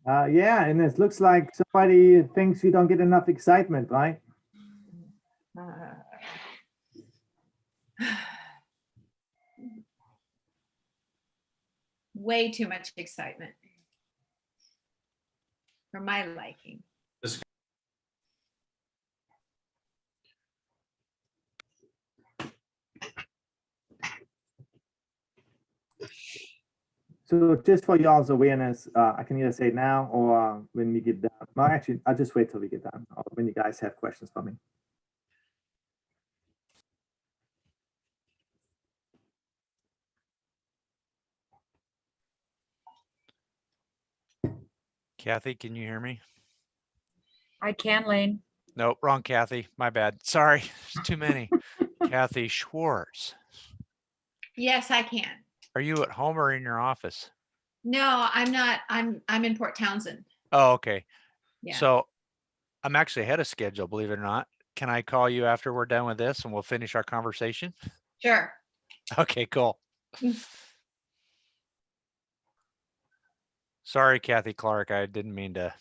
Yeah, and it looks like somebody thinks we don't get enough excitement, right? Uh, Way too much excitement for my liking. So just for y'all's awareness, I can either say it now or when we get done. No, actually, I'll just wait till we get done or when you guys have questions for me. Kathy, can you hear me? I can, Lane. Nope, wrong Kathy. My bad. Sorry, there's too many. Kathy Schwartz. Yes, I can. Are you at home or in your office? No, I'm not. I'm in Port Townsend. Oh, okay. Yeah. So I'm actually ahead of schedule, believe it or not. Can I call you after we're done with this and we'll finish our conversation? Sure. Okay, cool. Sorry, Kathy Clark. I didn't mean to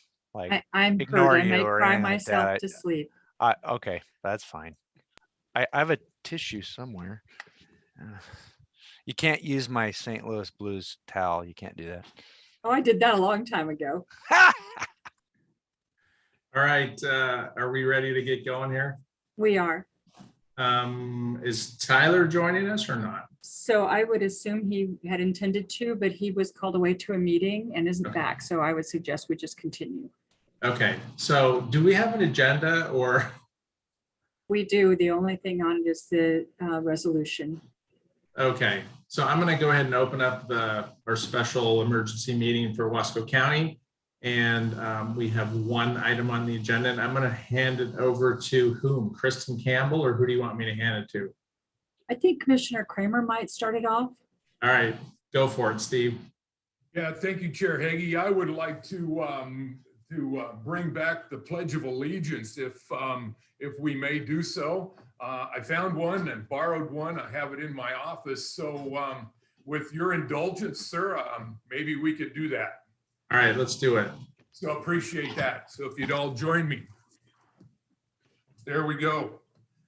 I'm ignore hurt. I you may or cry anything like myself that. to sleep. Okay, that's fine. I have a tissue somewhere. You can't use my St. Louis Blues towel. You can't do that. Oh, I did that a long time ago. All right, are we ready to get going here? We are. Is Tyler joining us or not? So I would assume he had intended to, but he was called away to a meeting and isn't Okay. back. So I would suggest we just continue. Okay, so do we have an agenda or? We do. The only thing on it is the resolution. Okay, so I'm gonna go ahead and open up our special emergency meeting for Wasco County. And we have one item on the agenda and I'm gonna hand it over to whom? Kristen Campbell, or who do you want me to hand it to? I think Commissioner Kramer might start it off. All right, go for it, Steve. Yeah, thank you, Chair Hagee. I would like to bring back the Pledge of Allegiance if we may do so. I found one and borrowed one. I have it in my office. So with your indulgence, sir, maybe we could do that. All right, let's do it. So appreciate that. So if you'd all join me. There we go.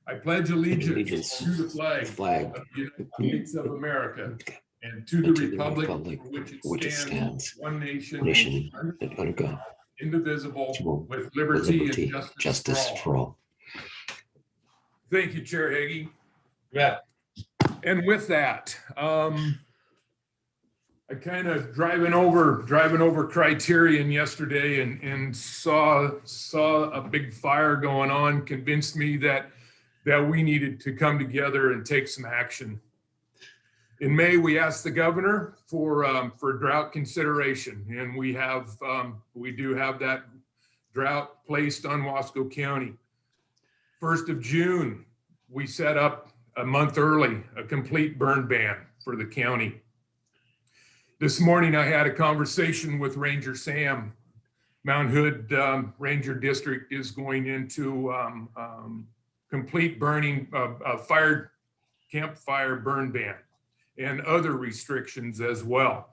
I pledge allegiance to the flag of the United States of America and to the republic for which it stands, one nation, under God, indivisible, with liberty and justice for all. Thank you, Chair Hagee. Yeah. And with that, I kind of driving over Criterion yesterday and saw a big fire going on, convinced me that we needed to come together and take some action. In May, we asked the governor for drought consideration, and we do have that drought placed on Wasco County. 1st of June, we set up a month early a complete burn ban for the county. This morning, I had a conversation with Ranger Sam. Mount Hood Ranger District is going into complete burning campfire burn ban and other restrictions as well.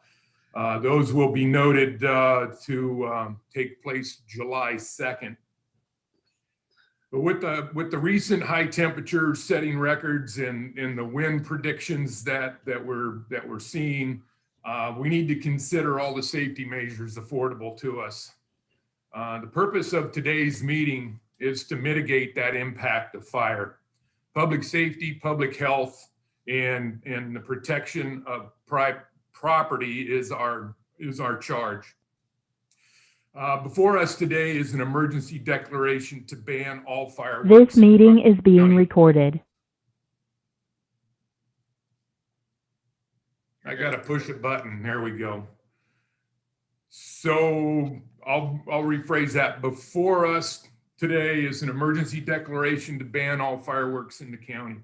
Those will be noted to take place July 2nd. But with the recent high temperatures setting records and the wind predictions that we're seeing, we need to consider all the safety measures affordable to us. The purpose of today's meeting is to mitigate that impact of fire. Public safety, public health, and the protection of property is our charge. Before us today is an emergency declaration to ban all fireworks. This meeting is being recorded. I got to push a button. There we go. So I'll rephrase that. Before us today is an emergency declaration to ban all fireworks in the county.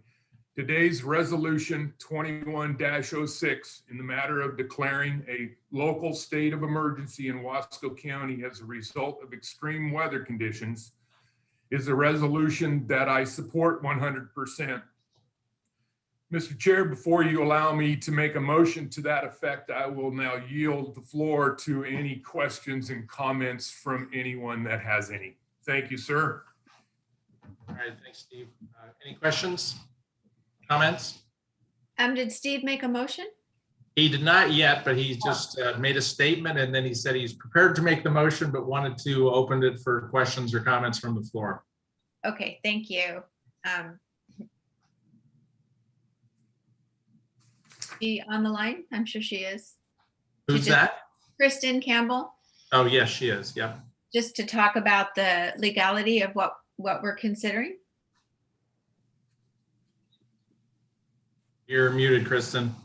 Today's resolution 21-06 in the matter of declaring a local state of emergency in Wasco County as a result of extreme weather conditions is a resolution that I support 100%. Mr. Chair, before you allow me to make a motion to that effect, I will now yield the floor to any questions and comments from anyone that has any. Thank you, sir. All right, thanks, Steve. Any questions, comments? Did Steve make a motion? He did not yet, but he just made a statement and then he said he's prepared to make the motion, but wanted to open it for questions or comments from the floor. Okay, thank you. She on the line? I'm sure she is. Who's that? Kristen Campbell, Oh, yes, she is. Yep. just to talk about the legality of what we're considering. You're muted, Kristen.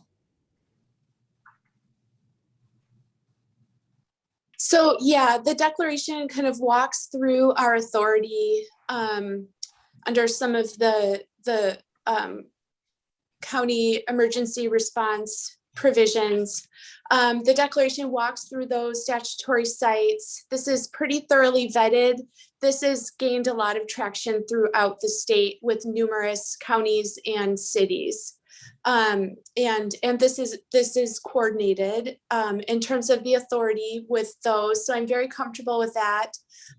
So yeah, the declaration kind of walks through our authority under some of the county emergency response provisions. The declaration walks through those statutory sites. This is pretty thoroughly vetted. This has gained a lot of traction throughout the state with numerous counties and cities. And this is coordinated in terms of the authority with those. So I'm very comfortable with that.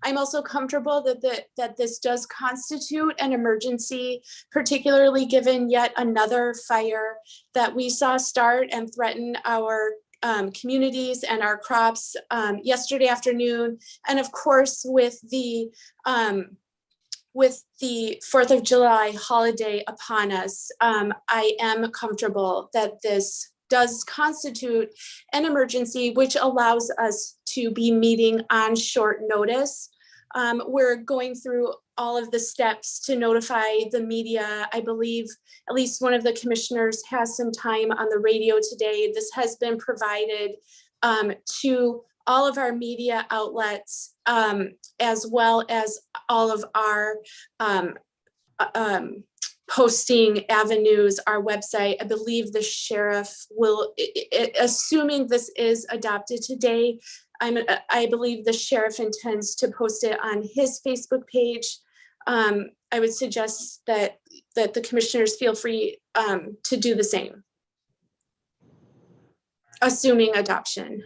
I'm also comfortable that this does constitute an emergency, particularly given yet another fire that we saw start and threaten our communities and our crops yesterday afternoon. And of course, with the 4th of July holiday upon us, I am comfortable that this does constitute an emergency, which allows us to be meeting on short notice. We're going through all of the steps to notify the media. I believe at least one of the commissioners has some time on the radio today. This has been provided to all of our media outlets, as well as all of our posting avenues, our website. I believe the sheriff will, assuming this is adopted today, I believe the sheriff intends to post it on his Facebook page. I would suggest that the commissioners feel free to do the same, assuming adoption.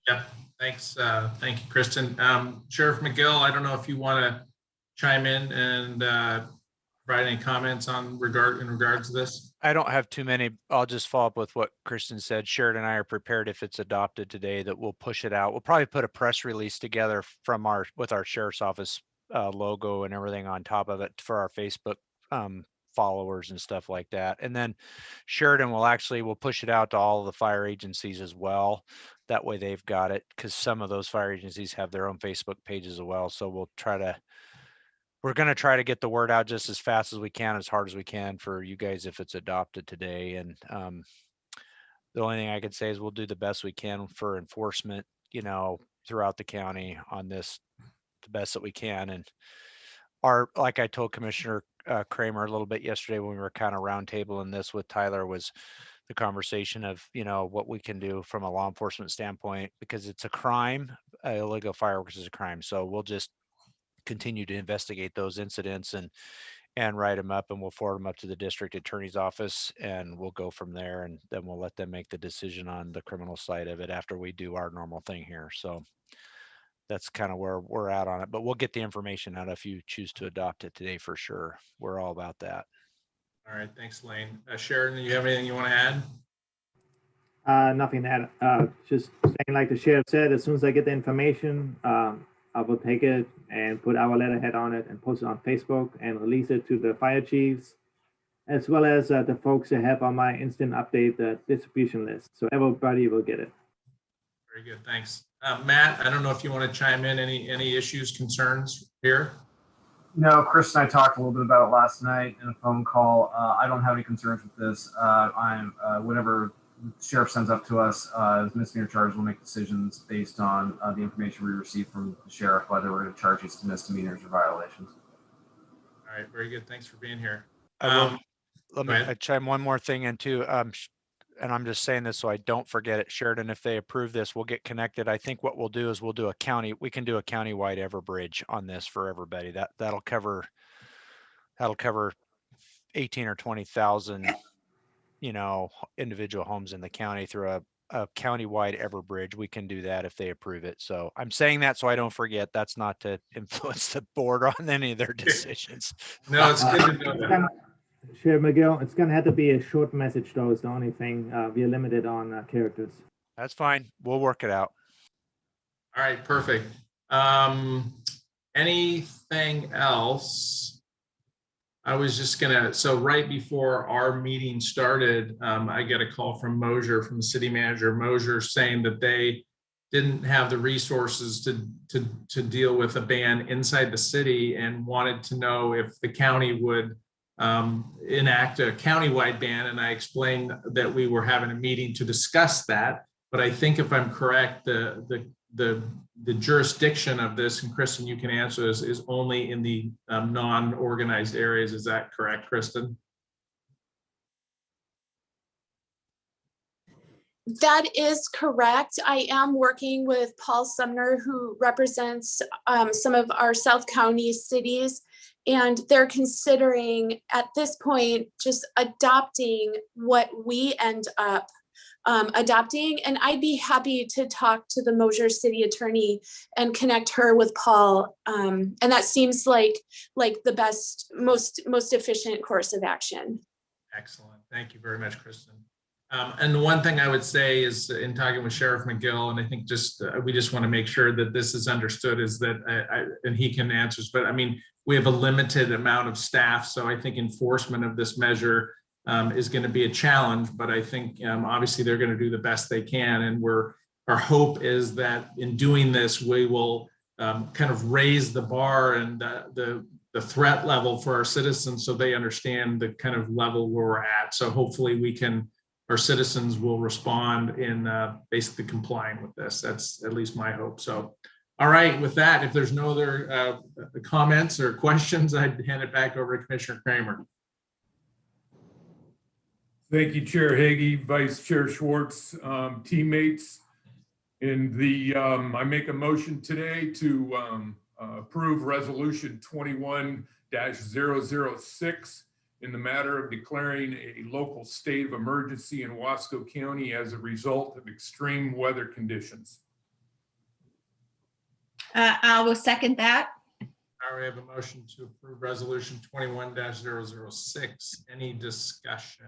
Yep. Thanks. Thank you, Kristen. Sheriff McGill, I don't know if you want to chime in and provide any comments in regards to this. I don't have too many. I'll just follow up with what Kristen said. Sheridan and I are prepared if it's adopted today that we'll push it out. We'll probably put a press release together with our sheriff's office logo and everything on top of it for our Facebook followers and stuff like that. And then Sheridan we'll push it out to all of the fire agencies as well. That way they've got it, because some of those fire agencies have their own Facebook pages as well. So we're going to try to get the word out just as fast as we can, as hard as we can for you guys if it's adopted today. And the only thing I could say is we'll do the best we can for enforcement, throughout the county on this, the best that we can. And like I told Commissioner Kramer a little bit yesterday when we were kind of roundtabling this with Tyler, was the conversation of, what we can do from a law enforcement standpoint, because it's a crime. Illegal fireworks is a crime. So we'll just continue to investigate those incidents and write them up, and we'll forward them up to the district attorney's office, and we'll go from there. And then we'll let them make the decision on the criminal side of it after we do our normal thing here. So that's kind of where we're at on it, but we'll get the information out if you choose to adopt it today for sure. We're all about that. All right. Thanks, Lane. Sheridan, do you have anything you want to add? Nothing to add. Just saying, like the sheriff said, as soon as I get the information, I will take it and put our letterhead on it and post it on Facebook and release it to the fire chiefs, as well as the folks that have on my instant update the distribution list. So everybody will get it. Very good. Thanks. Matt, I don't know if you want to chime in any issues, concerns here. No, Chris and I talked a little bit about it last night in a phone call. I don't have any concerns with this. Whatever the sheriff sends up to us, as misdemeanor charges, will make decisions based on the information we receive from the sheriff, whether we're going to charge these to misdemeanors or violations. All right, very good. Thanks for being here. Let me chime one more thing in too. And I'm just saying this so I don't forget it, Sheridan. If they approve this, we'll get connected. I think what we'll do is we can do a countywide Everbridge on this for everybody. That'll cover 18 or 20,000 individual homes in the county through a countywide Everbridge. We can do that if they approve it. So I'm saying that so I don't forget. That's not to influence the board on any of their decisions. No, it's good to know that. Sheriff McGill, it's gonna have to be a short message though, is the only thing. We are limited on characters. That's fine. We'll work it out. All right, perfect. Anything else? I was just so right before our meeting started, I get a call from Mosier, from the city manager, Mosier, saying that they didn't have the resources to deal with a ban inside the city and wanted to know if the county would enact a countywide ban. And I explained that we were having a meeting to discuss that. But I think if I'm correct, the jurisdiction of this, and Kristen, you can answer this, is only in the non-organized areas. Is that correct, Kristen? That is correct. I am working with Paul Sumner, who represents some of our South County cities, and they're considering at this point just adopting what we end up adopting. And I'd be happy to talk to the Mosier city attorney and connect her with Paul. And that seems like the best, most efficient course of action. Excellent. Thank you very much, Kristen. And the one thing I would say is, in talking with Sheriff McGill, and I think we just want to make sure that this is understood, is that and he can answer, but I mean, we have a limited amount of staff, so I think enforcement of this measure is going to be a challenge. But I think obviously they're going to do the best they can, and our hope is that in doing this, we will kind of raise the bar and the threat level for our citizens, so they understand the kind of level where we're at. So hopefully our citizens will respond in basically complying with this. That's at least my hope. So, all right, with that, if there's no other comments or questions, I'd hand it back over to Commissioner Kramer. Thank you, Chair Hagee, Vice Chair Schwartz, teammates. I make a motion today to approve Resolution 21-006 in the matter of declaring a local state of emergency in Wasco County as a result of extreme weather conditions. I will second that. All right, we have a motion to approve Resolution 21-006. Any discussion?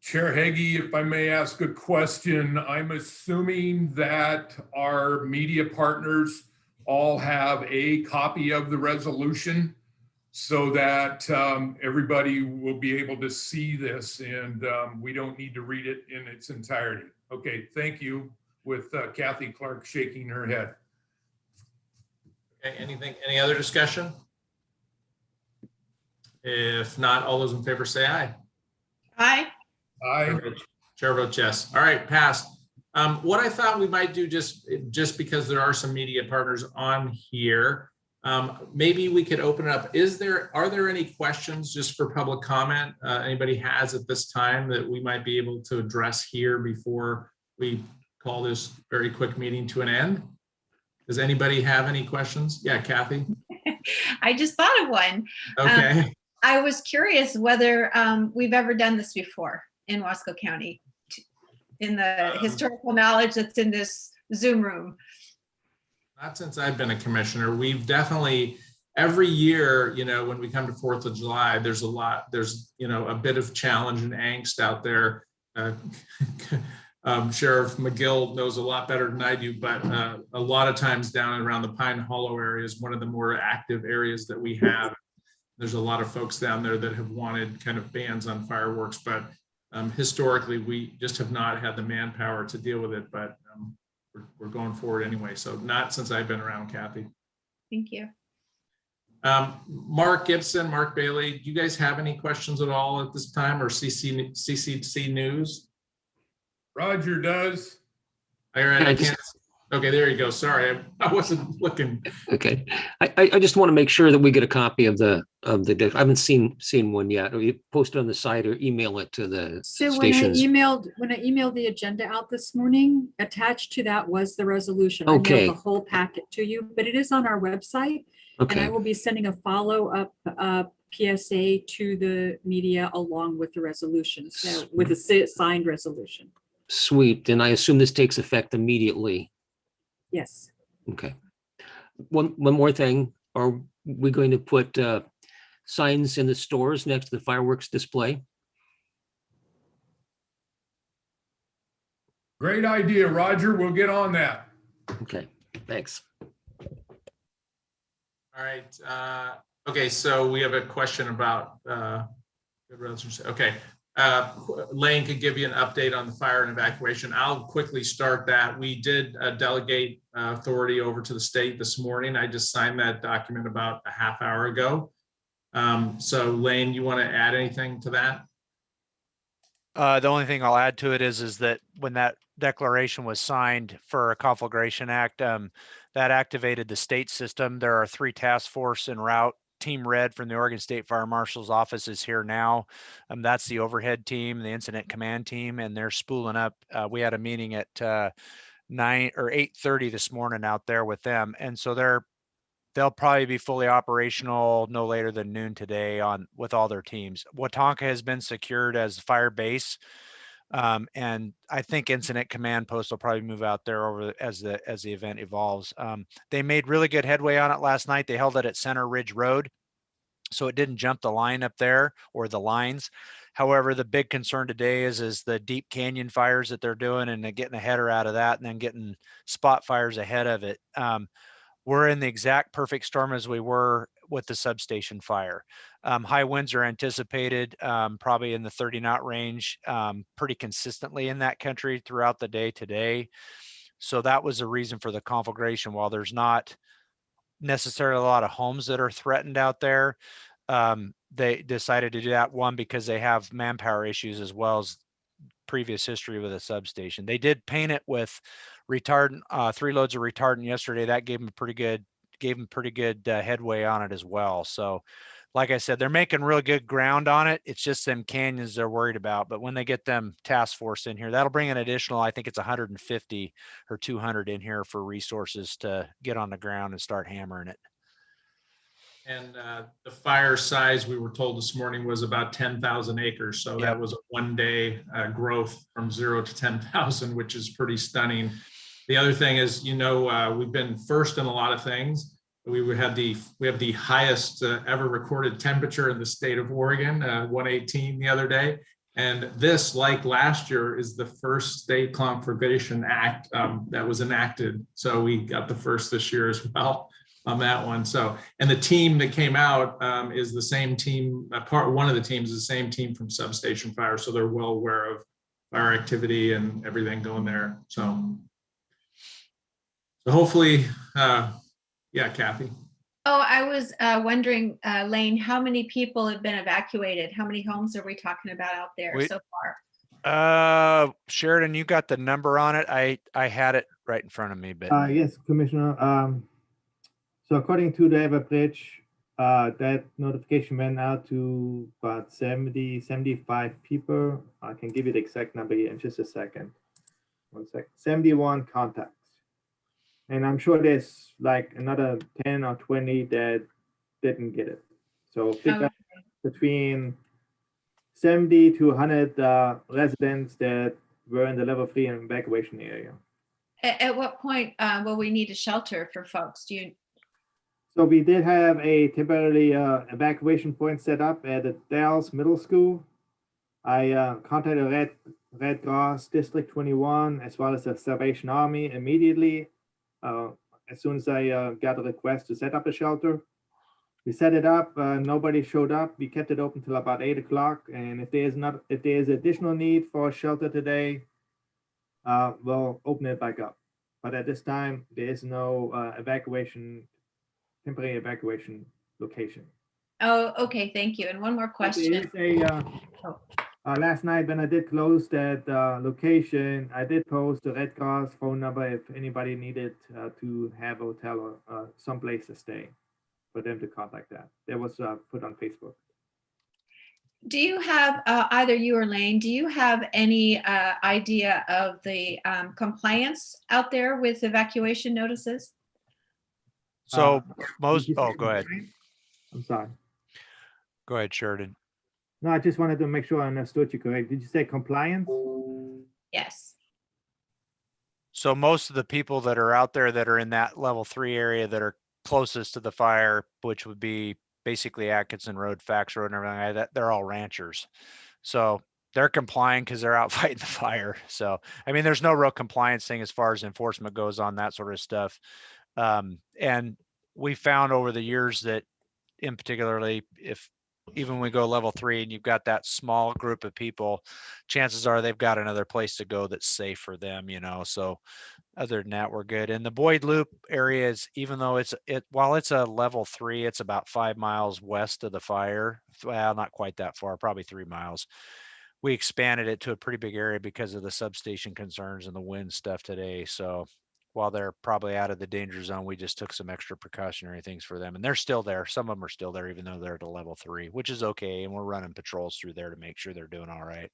Chair Hagee, if I may ask a question, I'm assuming that our media partners all have a copy of the resolution so that everybody will be able to see this, and we don't need to read it in its entirety. Okay, thank you, with Kathy Clark shaking her head. Okay, any other discussion? If not, all those in favor say aye. Aye. Aye. Chair votes yes. All right, passed. What I thought we might do, just because there are some media partners on here, maybe we could open it up. Are there any questions just for public comment anybody has at this time that we might be able to address here before we call this very quick meeting to an end? Does anybody have any questions? Yeah, Kathy. I just thought of one. Okay. I was curious whether we've ever done this before in Wasco County, in the historical knowledge that's in this Zoom room. Not since I've been a commissioner. We've definitely, every year, when we come to 4th of July, there's a bit of challenge and angst out there. Sheriff McGill knows a lot better than I do, but a lot of times down and around the Pine Hollow area is one of the more active areas that we have. There's a lot of folks down there that have wanted kind of bans on fireworks, but historically we just have not had the manpower to deal with it, but we're going forward anyway. So not since I've been around, Kathy. Thank you. Mark Gibson, Mark Bailey, do you guys have any questions at all at this time, or CCC News? Roger does. All right, okay, there you go. Sorry, I wasn't looking. Okay, I just want to make sure that we get a copy of the. I haven't seen one yet. Or you post it on the site or email it to the stations. When I emailed the agenda out this morning, attached to that was the resolution. Okay. I mailed the whole packet to you, but it is on our website. Okay. And I will be sending a follow-up PSA to the media along with the resolution, so with a signed resolution. Sweet. And I assume this takes effect immediately. Yes. Okay. One more thing. Are we going to put signs in the stores next to the fireworks display? Great idea, Roger. We'll get on that. Okay, thanks. All right. Okay, so we have a question about okay. Lane could give you an update on the fire and evacuation. I'll quickly start that. We did delegate authority over to the state this morning. I just signed that document about a half hour ago. So Lane, you want to add anything to that? The only thing I'll add to it is that when that declaration was signed for a conflagration act, that activated the state system. There are 3 task force en route. Team Red from the Oregon State Fire Marshal's office is here now. That's the overhead team, the incident command team, and they're spooling up. We had a meeting at 9 or 8:30 this morning out there with them, and so they'll probably be fully operational no later than noon today with all their teams. Watonka has been secured as fire base. And I think incident command post will probably move out there as the event evolves. They made really good headway on it last night. They held it at Center Ridge Road, so it didn't jump the line up there or the lines. However, the big concern today is the deep canyon fires that they're doing, and they're getting a header out of that and then getting spot fires ahead of it. We're in the exact perfect storm as we were with the substation fire. High winds are anticipated, probably in the 30 knot range, pretty consistently in that country throughout the day today. So that was the reason for the conflagration. While there's not necessarily a lot of homes that are threatened out there, they decided to do that, one, because they have manpower issues as well as previous history with a substation. They did paint it with retardant, 3 loads of retardant yesterday. That gave them pretty good headway on it as well. So like I said, they're making really good ground on it. It's just them canyons they're worried about. But when they get them task force in here, that'll bring an additional, I think it's 150 or 200 in here for resources to get on the ground and start hammering it. And the fire size, we were told this morning, was about 10,000 acres. So that was a one-day growth from 0 to 10,000, which is pretty stunning. The other thing is, we've been first in a lot of things. We have the highest ever recorded temperature in the state of Oregon, 118 the other day. And this, like last year, is the first state conflagration act that was enacted. So we got the first this year as well on that one. So, and the team that came out is the same team. One of the teams is the same team from Substation Fire, so they're well aware of fire activity and everything going there. So hopefully, yeah, Kathy. Oh, I was wondering, Lane, how many people have been evacuated? How many homes are we talking about out there so far? Sheridan, you got the number on it. I had it right in front of me, but yes, Commissioner. So according to the Everbridge, that notification went out to about 75 people. I can give you the exact number here in just a second. 1 sec. 71 contacts. And I'm sure there's like another 10 or 20 that didn't get it. So between 70 to 100 residents that were in the level 3 evacuation area. At what point will we need a shelter for folks? So we did have a temporary evacuation point set up at the Dalles Middle School. I contacted Red Cross District 21 as well as the Salvation Army immediately as soon as I got a request to set up a shelter. We set it up. Nobody showed up. We kept it open till about 8 o'clock. And if there is additional need for a shelter today, we'll open it back up. But at this time, there is no temporary evacuation location. Oh, okay, thank you. And one more question. Last night when I did close that location, I did post the Red Cross phone number if anybody needed to have a hotel or someplace to stay, for them to contact that. That was put on Facebook. Do you have, either you or Lane, do you have any idea of the compliance out there with evacuation notices? So go ahead. I'm sorry. Go ahead, Sheridan. No, I just wanted to make sure I understood you correct. Did you say compliance? Yes. So most of the people that are out there that are in that level 3 area that are closest to the fire, which would be basically Atkinson Road, Fax Road, and everything like that, they're all ranchers. So they're complying because they're out fighting the fire. So, I mean, there's no real compliance thing as far as enforcement goes on that sort of stuff. And we found over the years that in particularly, if even when we go level 3 and you've got that small group of people, chances are they've got another place to go that's safe for them, you know. So other than that, we're good. And the Boyd Loop area is, even though while it's a level 3, it's about 5 miles west of the fire. Well, not quite that far, probably 3 miles. We expanded it to a pretty big area because of the substation concerns and the wind stuff today. So while they're probably out of the danger zone, we just took some extra precautionary things for them, and they're still there. Some of them are still there, even though they're at a level 3, which is okay. And we're running patrols through there to make sure they're doing all right.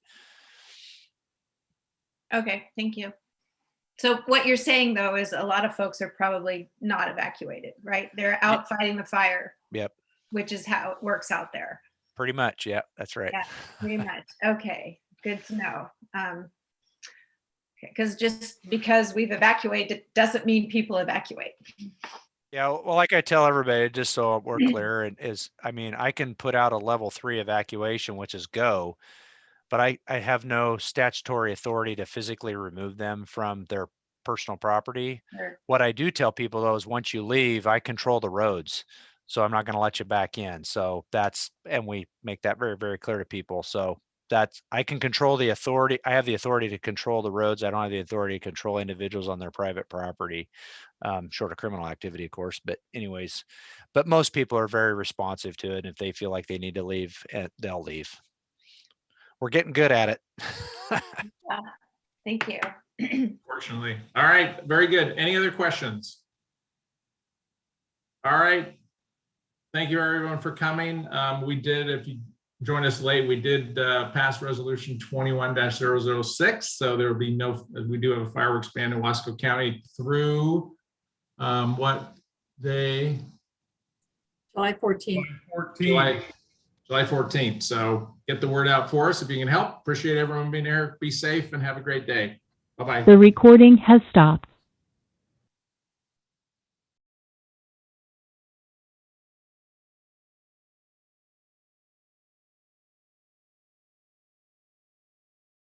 Okay, thank you. So what you're saying though is a lot of folks are probably not evacuated, right? They're out fighting the fire. Yep. Which is how it works out there. Pretty much. Yeah, that's right. Yeah, pretty much. Okay, good to know. Because just because we've evacuated it doesn't mean people evacuate. Yeah, well, like I tell everybody, just so we're clear, I mean, I can put out a level 3 evacuation, which is go, but I have no statutory authority to physically remove them from their personal property. Sure. What I do tell people though is once you leave, I control the roads. So I'm not going to let you back in. So and we make that very, very clear to people. So I can control the authority. I have the authority to control the roads. I don't have the authority to control individuals on their private property, short of criminal activity, of course. But anyways, most people are very responsive to it. If they feel like they need to leave, they'll leave. We're getting good at it. Yeah. Thank you. Fortunately. All right. Very good. Any other questions? All right. Thank you everyone for coming. We did, if you joined us late, we did pass resolution 21-006. So there will be we do have a fireworks ban in Wasco County through what day? July 14th. July 14th. So get the word out for us if you can help. Appreciate everyone being here. Be safe and have a great day. Bye-bye. The recording has stopped.